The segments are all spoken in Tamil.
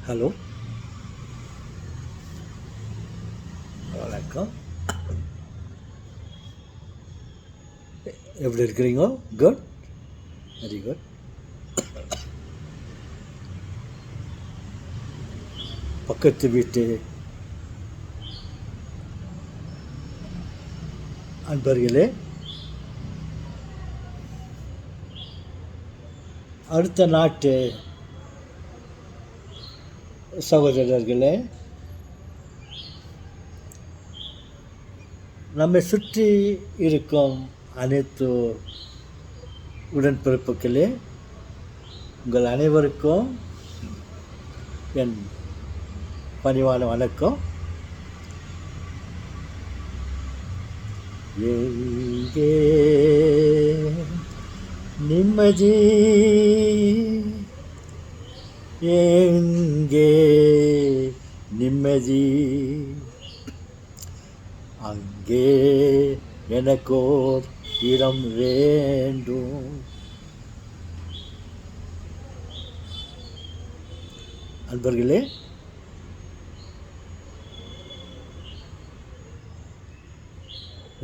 ஹலோ, வணக்கம். எப்படி இருக்கிறீங்க? Good, very good. பக்கத்து வீட்டு அன்பர்களே, அடுத்த நாட்டு சகோதரர்களே, நம்மை சுற்றி இருக்கும் அனைத்து உடன்பிறப்புகளே, உங்கள் அனைவருக்கும் என் பணிவான வணக்கம். எங்கே நிம்மதி, எங்கே நிம்மதி, அங்கே எனக்கோர் இடம் வேண்டும். அன்பர்களே,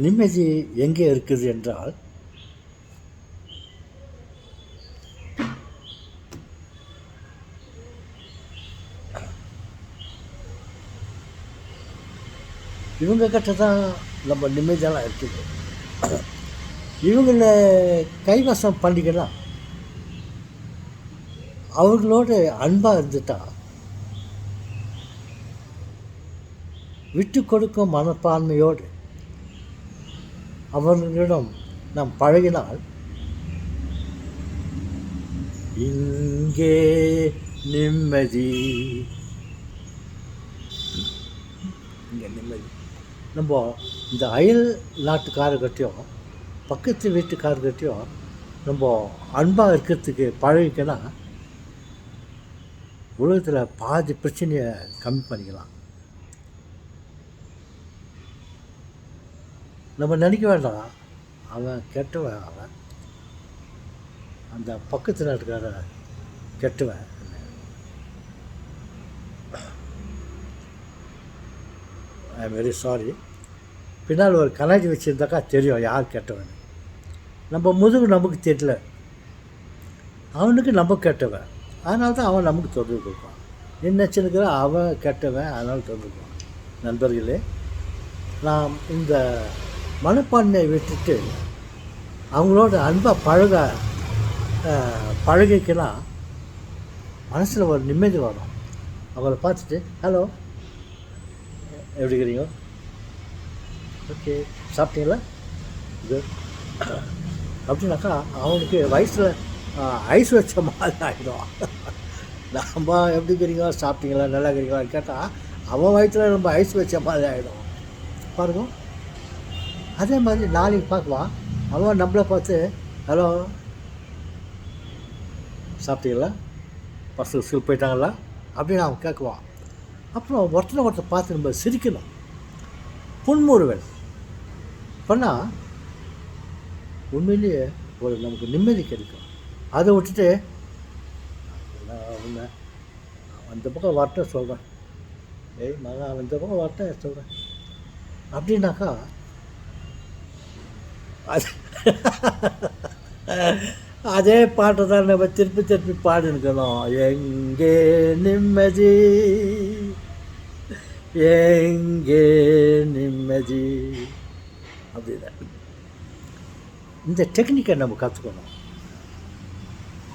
நிம்மதி எங்கே இருக்குது என்றால், இவங்க கிட்ட தான் நம்ம நிம்மதியெல்லாம் இருக்குது. இவங்கள கைவசம் பண்ணிக்கலாம், அவர்களோடு அன்பாக இருந்துட்டா, விட்டு கொடுக்கும் மனப்பான்மையோடு அவர்களிடம் நாம் பழகினால், இங்கே நிம்மதி, இங்கே நிம்மதி. நம்ம இந்த அயல் நாட்டுக்காரர்கிட்டையும் பக்கத்து வீட்டுக்காரர்கிட்டையும் நம்ம அன்பாக இருக்கிறதுக்கு பழகிக்கன்னா, உலகத்தில் பாதி பிரச்சனையை கம்மி பண்ணிக்கலாம். நம்ம நினைக்க வேண்டாம், அவன் கெட்டவன், அவன் அந்த பக்கத்து நாட்டுக்கார கெட்டவன். I am very sorry. பின்னால் ஒரு கண்ணாடி வச்சுருந்தாக்கா தெரியும் யார் கெட்டவன். நம்ம முதுகு நமக்கு தெரியல, அவனுக்கு நம்ம கெட்டவன், அதனால தான் அவன் நமக்கு தொடர்பு கொடுப்பான். நினச்சிருக்கிற அவன் கெட்டவன், அதனால் தொடர்பு கொடுப்பான். நண்பர்களே, நாம் இந்த மனப்பான்மையை விட்டுட்டு அவங்களோட அன்பாக பழகிக்கலாம், மனசில் ஒரு நிம்மதி வரும். அவங்கள பார்த்துட்டு, ஹலோ, எப்படி இருக்கிறீங்க, ஓகே, சாப்பிட்டீங்களா, குட் அப்படின்னாக்கா அவனுக்கு வயசில் ஐஸ் வச்ச மாதிரி ஆகிடும். நம்ம எப்படி இருக்கிறீங்க, சாப்பிட்டீங்களா, நல்லா இருக்கிறீங்களான்னு கேட்டால் அவன் வயிற்றில் நம்ம ஐஸ் வச்ச மாதிரி ஆகிடும். பாருங்க, அதே மாதிரி நாளைக்கு பார்க்குவான், அவன் நம்மளை பார்த்து, ஹலோ, சாப்பிட்டீங்களா, பசங்க ஸ்கூல் போயிட்டாங்களா அப்படின்னு அவன் கேட்குவான். அப்புறம் ஒருத்தனை பார்த்து நம்ம சிரிக்கணும், புன்முறுவல் பண்ணால் உண்மையிலேயே ஒரு நமக்கு நிம்மதி கிடைக்கும். அதை விட்டுட்டு ஒன்று அந்த பக்கம் வரட்டும் சொல்கிறேன், ஏய் மகன் அந்த பக்கம் வரட்டும் சொல்கிறேன் அப்படின்னாக்கா அது அதே பாட்டை தான் நம்ம திருப்பி திருப்பி பாடினுக்கணும். எங்கே நிம்மதி, எங்கே நிம்மதி அப்படின்னா இந்த டெக்னிக்கை நம்ம கற்றுக்கணும்.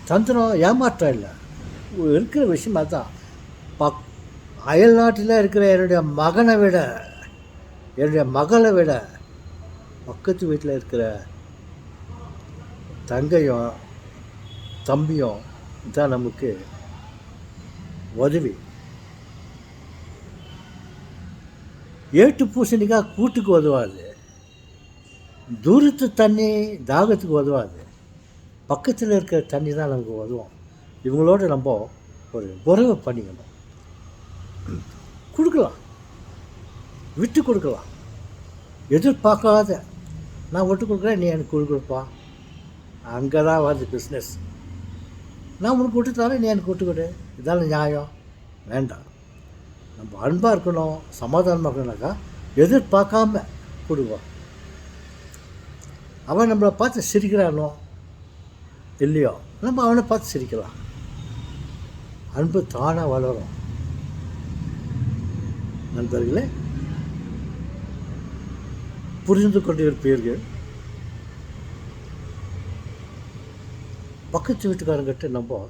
தந்திரம் ஏமாற்றம் இல்லை, இருக்கிற விஷயம் அதுதான். அயல் நாட்டில் இருக்கிற என்னுடைய மகனை விட, என்னுடைய மகளை விட பக்கத்து வீட்டில் இருக்கிற தங்கையும் தம்பியும் தான் நமக்கு உதவி. ஏட்டு பூசணிக்காய் கூட்டுக்கு உதவாது, தூரத்து தண்ணி தாகத்துக்கு உதவாது, பக்கத்தில் இருக்கிற தண்ணி தான் நமக்கு உதவும். இவங்களோட நம்ம ஒரு உறவை பண்ணிக்கணும், கொடுக்கலாம், விட்டு கொடுக்கலாம். எதிர்பார்க்காத, நான் விட்டு கொடுக்குறேன், நீ எனக்கு கொடுப்பா, அங்கே தான் வருது பிஸ்னஸ். நான் உனக்கு விட்டு தரேன், நீ எனக்கு விட்டு கொடு, இதான நியாயம். வேண்டாம். நம்ம அன்பாக இருக்கணும், சமாதானமாக இருக்கணும்னாக்கா எதிர்பார்க்காம கொடுவோம். அவன் நம்மளை பார்த்து சிரிக்கிறானோ இல்லையோ, நம்ம அவனை பார்த்து சிரிக்கலாம். அன்பு தானாக வளரும். நண்பர்களே, புரிந்து கொண்டிருப்பீர்கள். பக்கத்து வீட்டுக்காரங்கிட்ட நம்ம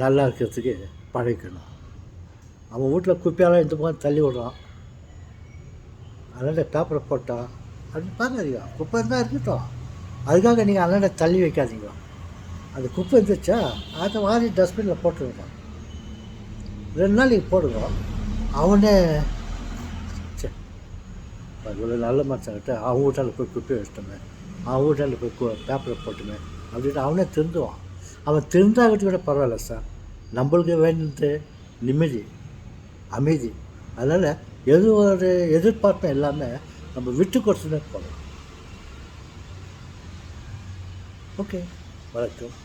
நல்லா இருக்கிறதுக்கு பழகிக்கணும். அவன் வீட்டில் குப்பையெல்லாம் இந்த மாதிரி தள்ளி விடுறான், அதனால் பேப்பரை போட்டான் அப்படின்னு பார்க்காதீங்க. குப்பை இருந்தால் இருக்கட்டும், அதுக்காக நீங்கள் அதனால் தள்ளி வைக்காதீங்க. அந்த குப்பை இருந்துச்சா அதை வாரி டஸ்ட்பினில் போட்டுருங்க. 2 நாளைக்கு போடுங்க. அவனே இவ்வளோ நல்ல மனுஷங்கிட்ட அவங்க வீட்டால் போய் குப்பையை வச்சிட்டோமே, அவன் வீட்டால் போய் பேப்பரை போட்டுமே அப்படின்ட்டு அவனே திருந்துவான். அவன் திருந்தாகிட்டு கூட பரவாயில்ல சார். நம்மளுக்கு வேண்டியது நிம்மதி, அமைதி. அதனால் எது ஒரு எதிர்பார்ப்பும் எல்லாமே நம்ம விட்டு கொடுத்துனே போகலாம். ஓகே, வணக்கம்.